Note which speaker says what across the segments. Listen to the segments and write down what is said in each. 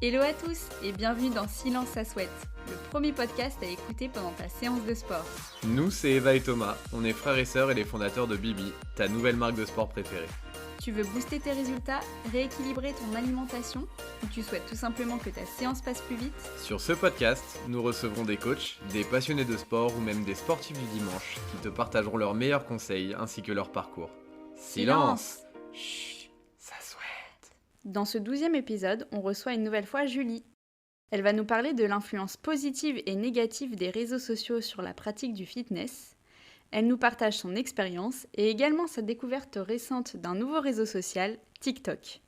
Speaker 1: Hello à tous et bienvenue dans Silence ça souhaite, le premier podcast à écouter pendant ta séance de sport.
Speaker 2: Nous, c'est Eva et Thomas, on est frères et sœurs et les fondateurs de Bibi, ta nouvelle marque de sport préférée.
Speaker 1: Tu veux booster tes résultats, rééquilibrer ton alimentation ou tu souhaites tout simplement que ta séance passe plus vite?
Speaker 2: Sur ce podcast, nous recevrons des coachs, des passionnés de sport ou même des sportifs du dimanche qui te partageront leurs meilleurs conseils ainsi que leur parcours. Silence! Chut, ça souhaite.
Speaker 1: Dans ce 12e épisode, on reçoit une nouvelle fois Julie. Elle va nous parler de l'influence positive et négative des réseaux sociaux sur la pratique du fitness. Elle nous partage son expérience et également sa découverte récente d'un nouveau réseau social, TikTok.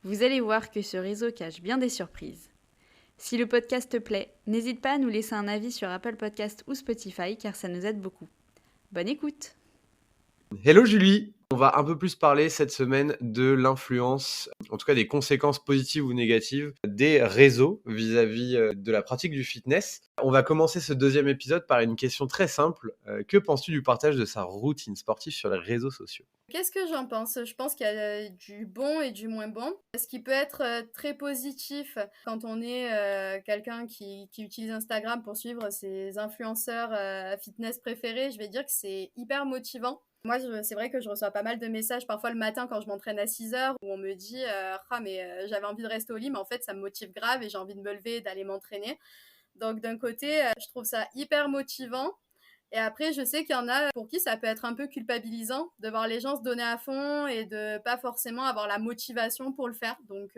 Speaker 1: Vous allez voir que ce réseau cache bien des surprises. Si le podcast te plaît, n'hésite pas à nous laisser un avis sur Apple Podcast ou Spotify car ça nous aide beaucoup. Bonne écoute!
Speaker 2: Hello Julie! On va un peu plus parler cette semaine de l'influence, en tout cas des conséquences positives ou négatives des réseaux vis-à-vis de la pratique du fitness. On va commencer ce deuxième épisode par une question très simple. Que penses-tu du partage de sa routine sportive sur les réseaux sociaux?
Speaker 3: Qu'est-ce que j'en pense? Je pense qu'il y a du bon et du moins bon. Ce qui peut être très positif quand on est quelqu'un qui utilise Instagram pour suivre ses influenceurs fitness préférés, je vais dire que c'est hyper motivant. Moi, c'est vrai que je reçois pas mal de messages, parfois le matin quand je m'entraîne à 6 heures, où on me dit j'avais envie de rester au lit, mais en fait, ça me motive grave et j'ai envie de me lever et d'aller m'entraîner. Donc, d'un côté, je trouve ça hyper motivant. Et après, je sais qu'il y en a pour qui ça peut être un peu culpabilisant de voir les gens se donner à fond et de pas forcément avoir la motivation pour le faire. Donc,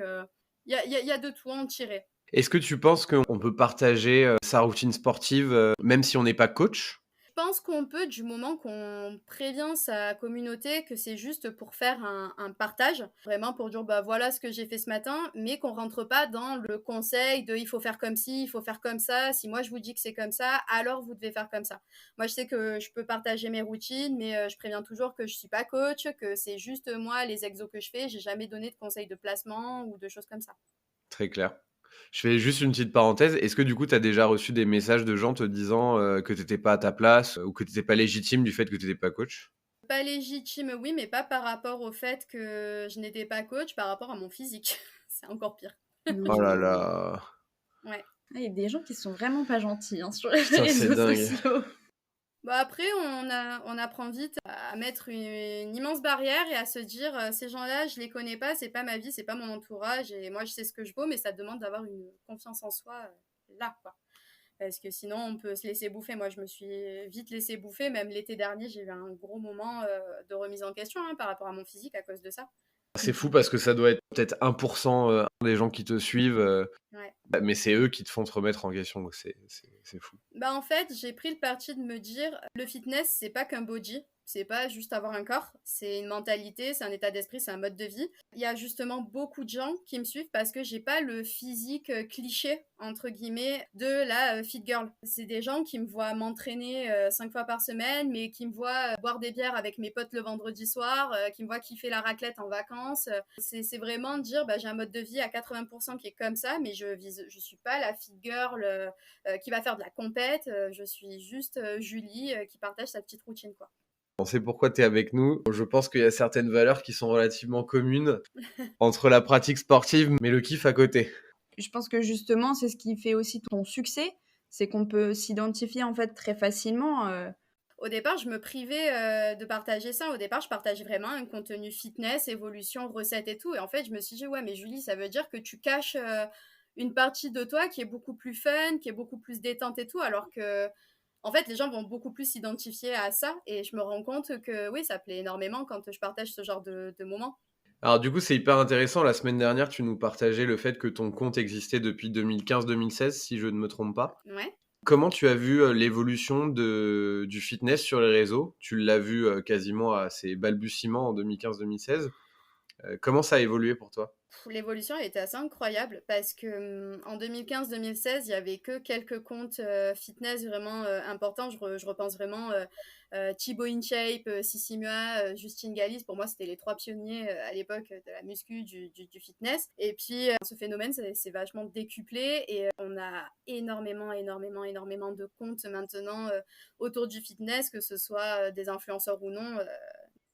Speaker 3: y a de tout à en tirer.
Speaker 2: Est-ce que tu penses qu'on peut partager sa routine sportive même si on n'est pas coach?
Speaker 3: Je pense qu'on peut, du moment qu'on prévient sa communauté que c'est juste pour faire un partage, vraiment pour dire voilà ce que j'ai fait ce matin, mais qu'on rentre pas dans le conseil de il faut faire comme ci, il faut faire comme ça, si moi je vous dis que c'est comme ça, alors vous devez faire comme ça. Moi je sais que je peux partager mes routines, mais je préviens toujours que je suis pas coach, que c'est juste moi les exos que je fais, j'ai jamais donné de conseils de placement ou de choses comme ça.
Speaker 2: Très clair. Je fais juste une petite parenthèse. Est-ce que du coup, tu as déjà reçu des messages de gens te disant que tu n'étais pas à ta place ou que tu n'étais pas légitime du fait que tu n'étais pas coach?
Speaker 3: Pas légitime, oui, mais pas par rapport au fait que je n'étais pas coach, par rapport à mon physique. C'est encore pire.
Speaker 2: Oh là là.
Speaker 3: Ouais.
Speaker 1: Il y a des gens qui sont vraiment pas gentils sur les
Speaker 2: Putain, c'est
Speaker 1: réseaux
Speaker 2: dingue.
Speaker 1: sociaux.
Speaker 3: Après, on apprend vite à mettre une immense barrière et à se dire ces gens-là, je les connais pas, c'est pas ma vie, c'est pas mon entourage et moi je sais ce que je vaux, mais ça demande d'avoir une confiance en soi là, quoi. Parce que sinon, on peut se laisser bouffer. Moi, je me suis vite laissé bouffer. Même l'été dernier, j'ai eu un gros moment de remise en question par rapport à mon physique à cause de ça.
Speaker 2: C'est fou parce que ça doit être peut-être 1% des gens qui te suivent,
Speaker 3: Ouais.
Speaker 2: mais c'est eux qui te font te remettre en question. Donc c'est fou.
Speaker 3: En fait, j'ai pris le parti de me dire, le fitness, c'est pas qu'un body, c'est pas juste avoir un corps, c'est une mentalité, c'est un état d'esprit, c'est un mode de vie. Il y a justement beaucoup de gens qui me suivent parce que j'ai pas le physique cliché, entre guillemets, de la fit girl. C'est des gens qui me voient m'entraîner 5 fois par semaine, mais qui me voient boire des bières avec mes potes le vendredi soir, qui me voient kiffer la raclette en vacances. C'est vraiment de dire, j'ai un mode de vie à 80% qui est comme ça, mais je suis pas la fit girl qui va faire de la compète. Je suis juste Julie qui partage sa petite routine, quoi.
Speaker 2: On sait pourquoi tu es avec nous. Je pense qu'il y a certaines valeurs qui sont relativement communes entre la pratique sportive mais le kiff à côté.
Speaker 1: Je pense que justement, c'est ce qui fait aussi ton succès, c'est qu'on peut s'identifier en fait très facilement.
Speaker 3: Au départ, je me privais de partager ça. Au départ, je partageais vraiment un contenu fitness, évolution, recettes et tout. Et en fait, je me suis dit, ouais, mais Julie, ça veut dire que tu caches une partie de toi qui est beaucoup plus fun, qui est beaucoup plus détente et tout, alors que en fait, les gens vont beaucoup plus s'identifier à ça et je me rends compte que oui, ça plaît énormément quand je partage ce genre de moments.
Speaker 2: Alors du coup, c'est hyper intéressant. La semaine dernière, tu nous partageais le fait que ton compte existait depuis 2015-2016, si je ne me trompe pas.
Speaker 3: Ouais.
Speaker 2: Comment tu as vu l'évolution du fitness sur les réseaux? Tu l'as vu quasiment à ses balbutiements en 2015-2016. Comment ça a évolué pour toi?
Speaker 3: L'évolution elle était assez incroyable parce que en 2015-2016, il y avait que quelques comptes fitness vraiment importants. Je repense vraiment Thibaut InShape, Sissi Mua, Justine Galis. Pour moi, c'était les trois pionniers à l'époque de la muscu, du fitness. Et puis, ce phénomène s'est vachement décuplé et on a énormément de comptes maintenant autour du fitness, que ce soit des influenceurs ou non.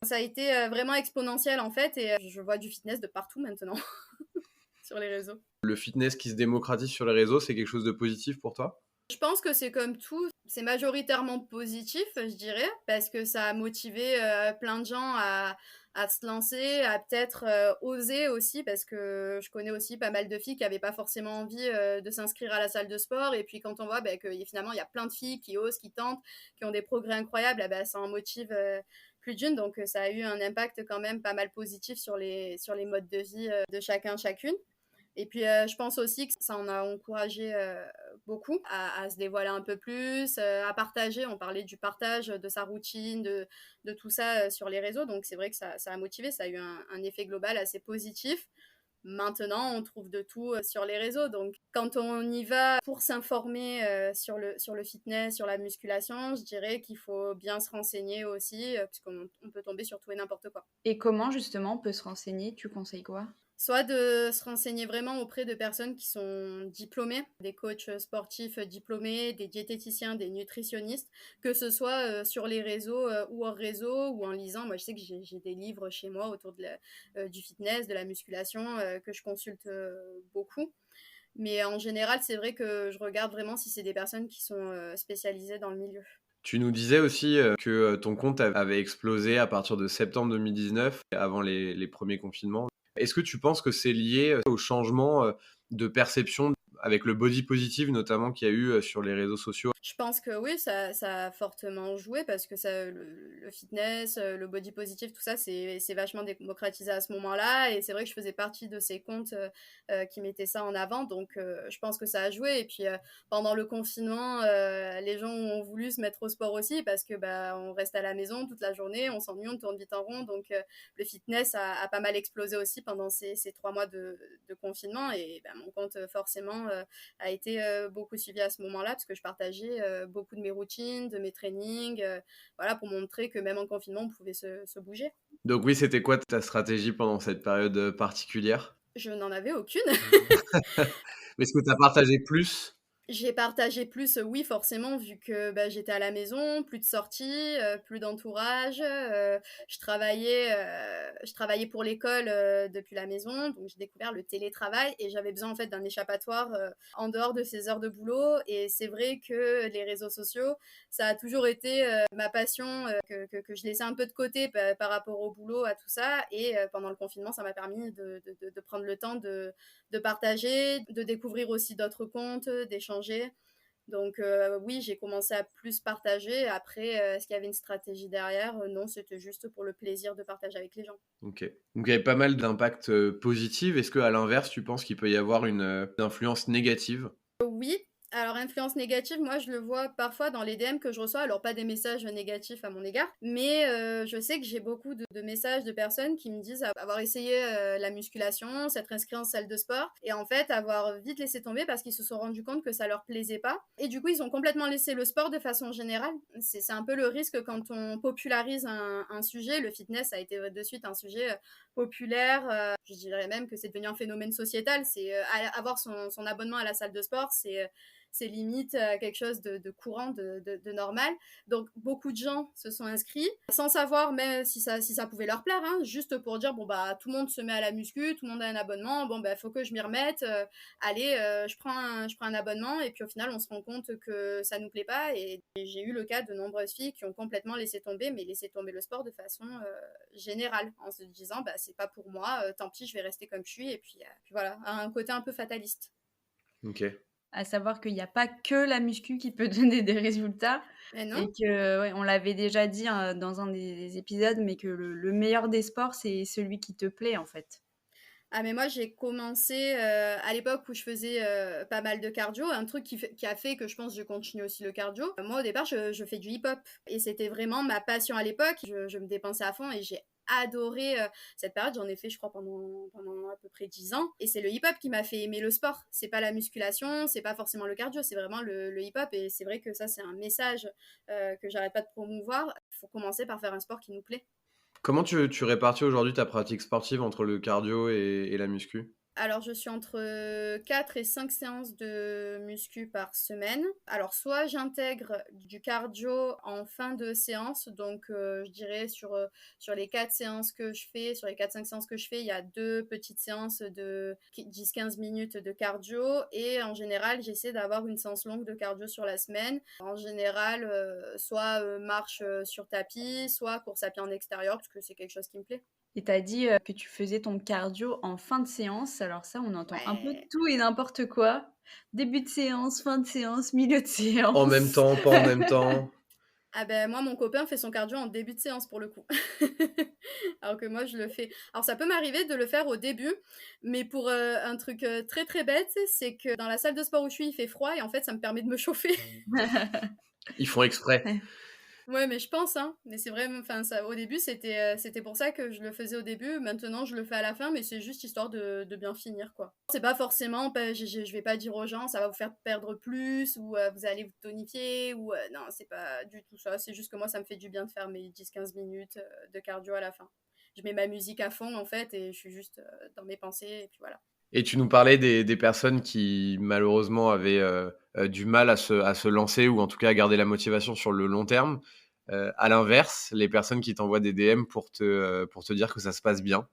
Speaker 3: Ça a été vraiment exponentiel en fait et je vois du fitness de partout maintenant. sur les réseaux.
Speaker 2: Le fitness qui se démocratise sur les réseaux, c'est quelque chose de positif pour toi?
Speaker 3: Je pense que c'est comme tout, c'est majoritairement positif, je dirais, parce que ça a motivé plein de gens à se lancer, à peut-être oser aussi, parce que je connais aussi pas mal de filles qui n'avaient pas forcément envie de s'inscrire à la salle de sport, et puis quand on voit que finalement il y a plein de filles qui osent, qui tentent, qui ont des progrès incroyables, ça en motive plus d'une, donc ça a eu un impact quand même pas mal positif sur les modes de vie de chacun, chacune. Et puis, je pense aussi que ça en a encouragé beaucoup à se dévoiler un peu plus, à partager. On parlait du partage de sa routine, de tout ça sur les réseaux. Donc, c'est vrai que ça a motivé, ça a eu un effet global assez positif. Maintenant, on trouve de tout sur les réseaux. Donc, quand on y va pour s'informer sur le fitness, sur la musculation, je dirais qu'il faut bien se renseigner aussi, puisqu'on peut tomber sur tout et n'importe quoi.
Speaker 1: Et comment justement on peut se renseigner? Tu conseilles quoi?
Speaker 3: Soit de se renseigner vraiment auprès de personnes qui sont diplômées, des coachs sportifs diplômés, des diététiciens, des nutritionnistes, que ce soit sur les réseaux ou hors réseau ou en lisant. Moi, je sais que j'ai des livres chez moi autour du fitness, de la musculation, que je consulte beaucoup. Mais en général, c'est vrai que je regarde vraiment si c'est des personnes qui sont spécialisées dans le milieu.
Speaker 2: Tu nous disais aussi que ton compte avait explosé à partir de septembre 2019, avant les premiers confinements. Est-ce que tu penses que c'est lié au changement de perception avec le body positive notamment qu'il y a eu sur les réseaux sociaux?
Speaker 3: Je pense que oui, ça a fortement joué parce que le fitness, le body positive, tout ça, c'est vachement démocratisé à ce moment-là. Et c'est vrai que je faisais partie de ces comptes qui mettaient ça en avant. Donc, je pense que ça a joué. Et puis, pendant le confinement, les gens ont voulu se mettre au sport aussi parce que on reste à la maison toute la journée, on s'ennuie, on tourne vite en rond. Donc, le fitness a pas mal explosé aussi pendant ces 3 mois de confinement. Et mon compte, forcément, a été beaucoup suivi à ce moment-là parce que je partageais beaucoup de mes routines, de mes trainings, voilà, pour montrer que même en confinement, on pouvait se bouger.
Speaker 2: Donc oui, c'était quoi ta stratégie pendant cette période particulière?
Speaker 3: Je n'en avais aucune.
Speaker 2: Est-ce que tu as partagé plus?
Speaker 3: J'ai partagé plus, oui, forcément, vu que j'étais à la maison, plus de sorties, plus d'entourage. Je travaillais pour l'école depuis la maison, donc j'ai découvert le télétravail et j'avais besoin en fait d'un échappatoire en dehors de ces heures de boulot. Et c'est vrai que les réseaux sociaux, ça a toujours été ma passion que je laissais un peu de côté par rapport au boulot, à tout ça. Et pendant le confinement, ça m'a permis de prendre le temps de partager, de découvrir aussi d'autres comptes, d'échanger. Donc oui, j'ai commencé à plus partager. Après, est-ce qu'il y avait une stratégie derrière? Non, c'était juste pour le plaisir de partager avec les gens.
Speaker 2: Ok. Donc il y avait pas mal d'impacts positifs. Est-ce qu'à l'inverse, tu penses qu'il peut y avoir une influence négative?
Speaker 3: Oui, alors influence négative, moi je le vois parfois dans les DM que je reçois, alors pas des messages négatifs à mon égard, mais je sais que j'ai beaucoup de messages de personnes qui me disent avoir essayé la musculation, s'être inscrit en salle de sport, et en fait avoir vite laissé tomber parce qu'ils se sont rendus compte que ça leur plaisait pas, et du coup ils ont complètement laissé le sport de façon générale. C'est un peu le risque quand on popularise un sujet. Le fitness a été de suite un sujet populaire, je dirais même que c'est devenu un phénomène sociétal. C'est avoir son abonnement à la salle de sport, c'est limite quelque chose de courant, de normal. Donc beaucoup de gens se sont inscrits sans savoir même si ça pouvait leur plaire, hein, juste pour dire bon tout le monde se met à la muscu, tout le monde a un abonnement, bon faut que je m'y remette, allez, je prends un abonnement. Et puis au final on se rend compte que ça nous plaît pas. Et j'ai eu le cas de nombreuses filles qui ont complètement laissé tomber, mais laissé tomber le sport de façon générale, en se disant c'est pas pour moi, tant pis, je vais rester comme je suis. Et puis voilà, un côté un peu fataliste.
Speaker 2: Ok.
Speaker 1: À savoir qu'il n'y a pas que la muscu qui peut donner des résultats
Speaker 3: Mais non.
Speaker 1: et que, ouais, on l'avait déjà dit dans un des épisodes, mais que le meilleur des sports, c'est celui qui te plaît en fait.
Speaker 3: Ah mais moi j'ai commencé à l'époque où je faisais pas mal de cardio, un truc qui a fait que je pense que je continue aussi le cardio. Moi au départ je fais du hip-hop et c'était vraiment ma passion à l'époque. Je me dépensais à fond et j'ai adoré cette période. J'en ai fait je crois pendant à peu près 10 ans, et c'est le hip-hop qui m'a fait aimer le sport. C'est pas la musculation, c'est pas forcément le cardio, c'est vraiment le hip-hop. Et c'est vrai que ça c'est un message que j'arrête pas de promouvoir. Il faut commencer par faire un sport qui nous plaît.
Speaker 2: Comment tu répartis aujourd'hui ta pratique sportive entre le cardio et la muscu?
Speaker 3: Alors, je suis entre 4 et 5 séances de muscu par semaine. Alors, soit j'intègre du cardio en fin de séance, donc je dirais sur les 4 séances que je fais, sur les 4-5 séances que je fais, il y a 2 petites séances de 10-15 minutes de cardio et en général, j'essaie d'avoir une séance longue de cardio sur la semaine. En général, soit marche sur tapis, soit course à pied en extérieur, parce que c'est quelque chose qui me plaît.
Speaker 1: Et tu as dit que tu faisais ton cardio en fin de séance. Alors ça, on entend un peu
Speaker 3: Ouais.
Speaker 1: tout et n'importe quoi. Début de séance, fin de séance, milieu de
Speaker 2: En même
Speaker 1: séance.
Speaker 2: temps, pas en même temps.
Speaker 3: Ah ben moi, mon copain fait son cardio en début de séance pour le coup. Alors que moi, je le fais. Alors ça peut m'arriver de le faire au début, mais pour un truc très très bête, c'est que dans la salle de sport où je suis, il fait froid et en fait, ça me permet de me chauffer.
Speaker 2: Ils font exprès.
Speaker 3: Ouais, mais je pense, hein. Mais c'est vrai, enfin, ça, au début, c'était pour ça que je le faisais au début. Maintenant, je le fais à la fin, mais c'est juste histoire de bien finir, quoi. C'est pas forcément, je vais pas dire aux gens, ça va vous faire perdre plus, ou vous allez vous tonifier, ou non, c'est pas du tout ça. C'est juste que moi, ça me fait du bien de faire mes 10-15 minutes de cardio à la fin. Je mets ma musique à fond, en fait, et je suis juste dans mes pensées, et puis voilà.
Speaker 2: Et tu nous parlais des personnes qui malheureusement avaient du mal à se lancer ou en tout cas à garder la motivation sur le long terme. À l'inverse, les personnes qui t'envoient des DM pour te dire que ça se passe bien.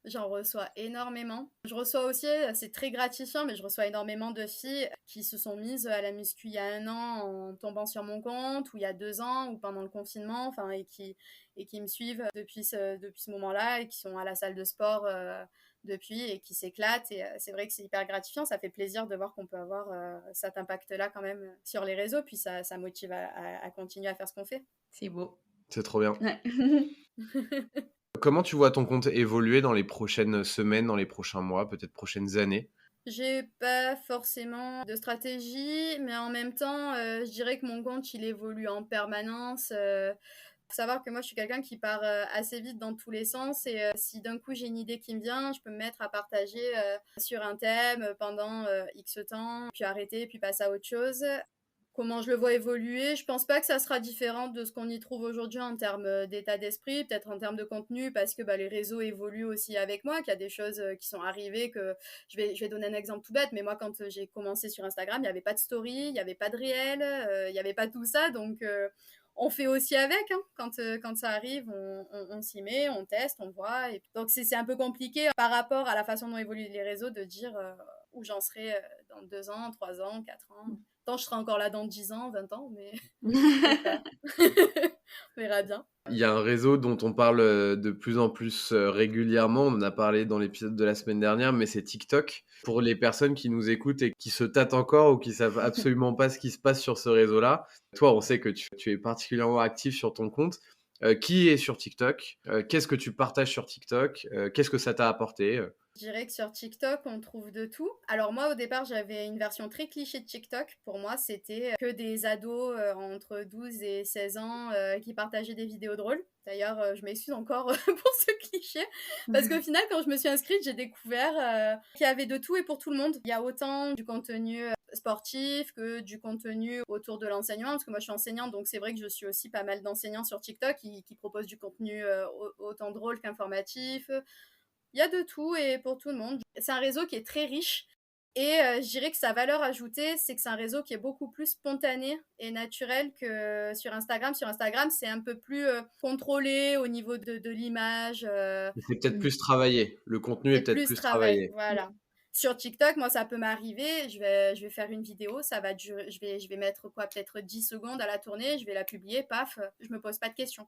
Speaker 3: J'en reçois énormément. Je reçois aussi, c'est très gratifiant, mais je reçois énormément de filles qui se sont mises à la muscu il y a 1 an en tombant sur mon compte, ou il y a 2 ans, ou pendant le confinement, enfin, et qui me suivent depuis ce moment-là, et qui sont à la salle de sport depuis, et qui s'éclatent. Et c'est vrai que c'est hyper gratifiant, ça fait plaisir de voir qu'on peut avoir cet impact-là quand même sur les réseaux, puis ça motive à continuer à faire ce qu'on fait.
Speaker 1: C'est beau.
Speaker 2: C'est trop bien.
Speaker 1: Ouais.
Speaker 2: Comment tu vois ton compte évoluer dans les prochaines semaines, dans les prochains mois, peut-être prochaines années?
Speaker 3: J'ai pas forcément de stratégie, mais en même temps, je dirais que mon compte, il évolue en permanence. Faut savoir que moi, je suis quelqu'un qui part assez vite dans tous les sens, et si d'un coup j'ai une idée qui me vient, je peux me mettre à partager sur un thème pendant X temps, puis arrêter, puis passer à autre chose. Comment je le vois évoluer? Je pense pas que ça sera différent de ce qu'on y trouve aujourd'hui en termes d'état d'esprit, peut-être en termes de contenu, parce que les réseaux évoluent aussi avec moi, qu'il y a des choses qui sont arrivées, que je vais donner un exemple tout bête, mais moi, quand j'ai commencé sur Instagram, il n'y avait pas de story, il n'y avait pas de réel, il n'y avait pas tout ça, donc on fait aussi avec, hein. Quand ça arrive, on s'y met, on teste, on voit. Et donc c'est un peu compliqué par rapport à la façon dont évoluent les réseaux de dire où j'en serai dans 2 ans, 3 ans, 4 ans. Tant je serai encore là dans 10 ans, 20 ans, mais on verra bien.
Speaker 2: Il y a un réseau dont on parle de plus en plus régulièrement. On en a parlé dans l'épisode de la semaine dernière, mais c'est TikTok. Pour les personnes qui nous écoutent et qui se tâtent encore ou qui savent absolument pas ce qui se passe sur ce réseau-là, toi, on sait que tu es particulièrement actif sur ton compte. Qui est sur TikTok? Qu'est-ce que tu partages sur TikTok? Qu'est-ce que ça t'a apporté?
Speaker 3: Je dirais que sur TikTok, on trouve de tout. Alors moi, au départ, j'avais une version très cliché de TikTok. Pour moi, c'était que des ados entre 12 et 16 ans qui partageaient des vidéos drôles. D'ailleurs, je m'excuse encore pour ce cliché. Parce qu'au final, quand je me suis inscrite, j'ai découvert qu'il y avait de tout et pour tout le monde. Il y a autant du contenu sportif que du contenu autour de l'enseignement, parce que moi je suis enseignante, donc c'est vrai que je suis aussi pas mal d'enseignants sur TikTok qui proposent du contenu autant drôle qu'informatif. Il y a de tout et pour tout le monde. C'est un réseau qui est très riche, et je dirais que sa valeur ajoutée, c'est que c'est un réseau qui est beaucoup plus spontané et naturel que sur Instagram. Sur Instagram, c'est un peu plus contrôlé au niveau de l'image.
Speaker 2: C'est peut-être plus travaillé. Le contenu est
Speaker 3: C'est
Speaker 2: peut-être
Speaker 3: plus
Speaker 2: plus
Speaker 3: travail,
Speaker 2: travaillé.
Speaker 3: voilà. Sur TikTok, moi, ça peut m'arriver. Je vais faire une vidéo, ça va durer, je vais mettre quoi, peut-être 10 secondes à la tourner, je vais la publier, paf, je me pose pas de questions.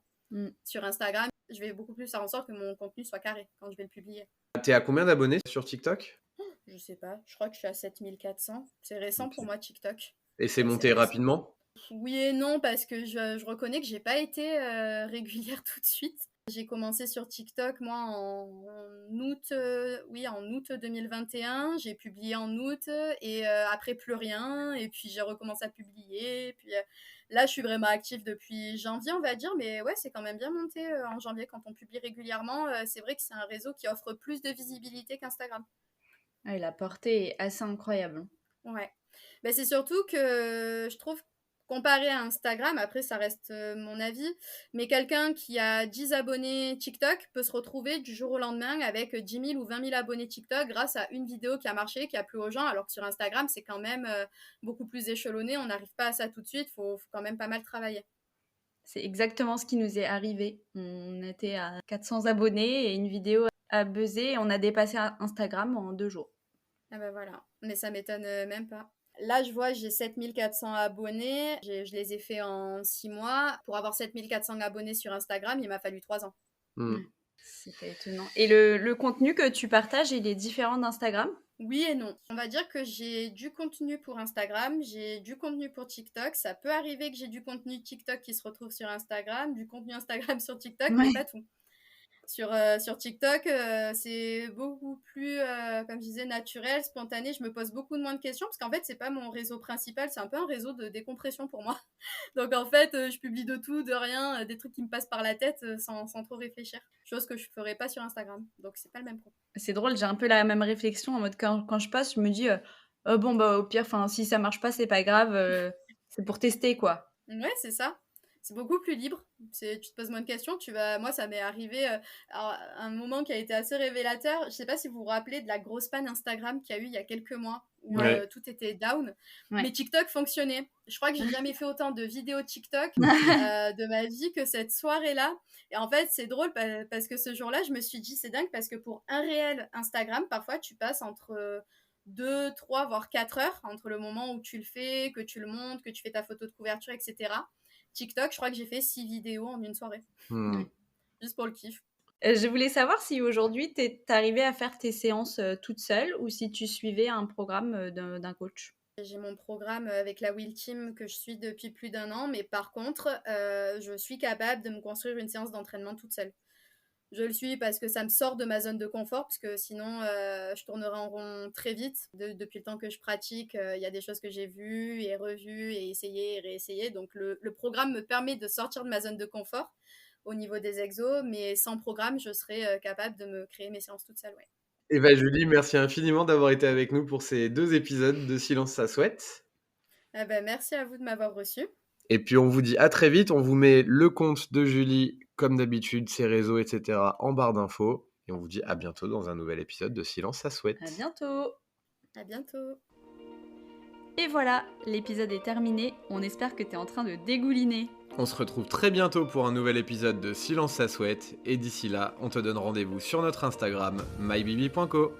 Speaker 3: Sur Instagram, je vais beaucoup plus faire en sorte que mon contenu soit carré quand je vais le publier.
Speaker 2: T'es à combien d'abonnés sur TikTok?
Speaker 3: Je sais pas, je crois que je suis à 7400. C'est récent pour
Speaker 2: Ok.
Speaker 3: moi, TikTok.
Speaker 2: Et c'est
Speaker 3: C'est
Speaker 2: monté
Speaker 3: récent.
Speaker 2: rapidement?
Speaker 3: Oui et non, parce que je reconnais que j'ai pas été régulière tout de suite. J'ai commencé sur TikTok, moi, en août, oui, en août 2021. J'ai publié en août, et après, plus rien. Et puis, j'ai recommencé à publier. Et puis, là, je suis vraiment active depuis janvier, on va dire. Mais ouais, c'est quand même bien monté en janvier quand on publie régulièrement. C'est vrai que c'est un réseau qui offre plus de visibilité qu'Instagram.
Speaker 1: Ouais, la portée est assez incroyable.
Speaker 3: Ouais. Ben, c'est surtout que je trouve comparé à Instagram, après ça reste mon avis, mais quelqu'un qui a 10 abonnés TikTok peut se retrouver du jour au lendemain avec 10 000 ou 20 000 abonnés TikTok grâce à une vidéo qui a marché, qui a plu aux gens, alors que sur Instagram, c'est quand même beaucoup plus échelonné, on n'arrive pas à ça tout de suite, faut quand même pas mal travailler.
Speaker 1: C'est exactement ce qui nous est arrivé. On était à 400 abonnés et une vidéo a buzzé et on a dépassé Instagram en 2 jours.
Speaker 3: Ah bah voilà, mais ça m'étonne même pas. Là, je vois, j'ai 7400 abonnés. Je les ai fait en 6 mois. Pour avoir 7400 abonnés sur Instagram, il m'a fallu 3 ans.
Speaker 2: Hmm.
Speaker 1: C'est pas étonnant. Et le contenu que tu partages, il est différent d'Instagram?
Speaker 3: Oui et non. On va dire que j'ai du contenu pour Instagram, j'ai du contenu pour TikTok. Ça peut arriver que j'ai du contenu TikTok qui se retrouve sur Instagram, du contenu Instagram sur TikTok, mais
Speaker 1: Ouais.
Speaker 3: pas tout. Sur TikTok, c'est beaucoup plus, comme je disais, naturel, spontané. Je me pose beaucoup de moins de questions parce qu'en fait, c'est pas mon réseau principal, c'est un peu un réseau de décompression pour moi. Donc en fait, je publie de tout, de rien, des trucs qui me passent par la tête sans trop réfléchir. Chose que je ferais pas sur Instagram. Donc c'est pas le même coup.
Speaker 1: C'est drôle, j'ai un peu la même réflexion en mode quand je passe, je me dis bon bah au pire, si ça marche pas, c'est pas grave, c'est pour tester quoi.
Speaker 3: Ouais, c'est ça. C'est beaucoup plus libre. Tu te poses moins de questions. Moi, ça m'est arrivé à un moment qui a été assez révélateur. Je sais pas si vous vous rappelez de la grosse panne Instagram qu'il y a eu il y a quelques mois où
Speaker 2: Ouais.
Speaker 3: tout était down.
Speaker 1: Ouais.
Speaker 3: Mais TikTok fonctionnait. Je crois que j'ai jamais fait autant de vidéos TikTok de ma vie que cette soirée-là. Et en fait, c'est drôle parce que ce jour-là, je me suis dit, c'est dingue parce que pour un réel Instagram, parfois, tu passes entre 2, 3, voire 4 heures entre le moment où tu le fais, que tu le montes, que tu fais ta photo de couverture, etc. TikTok, je crois que j'ai fait 6 vidéos en une soirée.
Speaker 2: Hmm.
Speaker 3: Juste pour le kiff.
Speaker 1: Je voulais savoir si aujourd'hui t'arrivais à faire tes séances toute seule ou si tu suivais un programme d'un coach.
Speaker 3: J'ai mon programme avec la Will Team que je suis depuis plus d'1 an, mais par contre, je suis capable de me construire une séance d'entraînement toute seule. Je le suis parce que ça me sort de ma zone de confort, parce que sinon, je tournerai en rond très vite. Depuis le temps que je pratique, il y a des choses que j'ai vues et revues et essayées et réessayées. Donc, le programme me permet de sortir de ma zone de confort au niveau des exos, mais sans programme, je serais capable de me créer mes séances toute seule, ouais.
Speaker 2: Et bah Julie, merci infiniment d'avoir été avec nous pour ces 2 épisodes de Silence ça souhaite.
Speaker 3: Ah ben, merci à vous de m'avoir reçu.
Speaker 2: Et puis on vous dit à très vite, on vous met le compte de Julie, comme d'habitude, ses réseaux, etc. en barre d'infos. Et on vous dit à bientôt dans un nouvel épisode de Silence ça souhaite.
Speaker 1: À bientôt.
Speaker 3: À bientôt.
Speaker 1: Et voilà, l'épisode est terminé. On espère que t'es en train de dégouliner.
Speaker 2: On se retrouve très bientôt pour un nouvel épisode de Silence ça souhaite. Et d'ici là, on te donne rendez-vous sur notre Instagram, mybibi.co.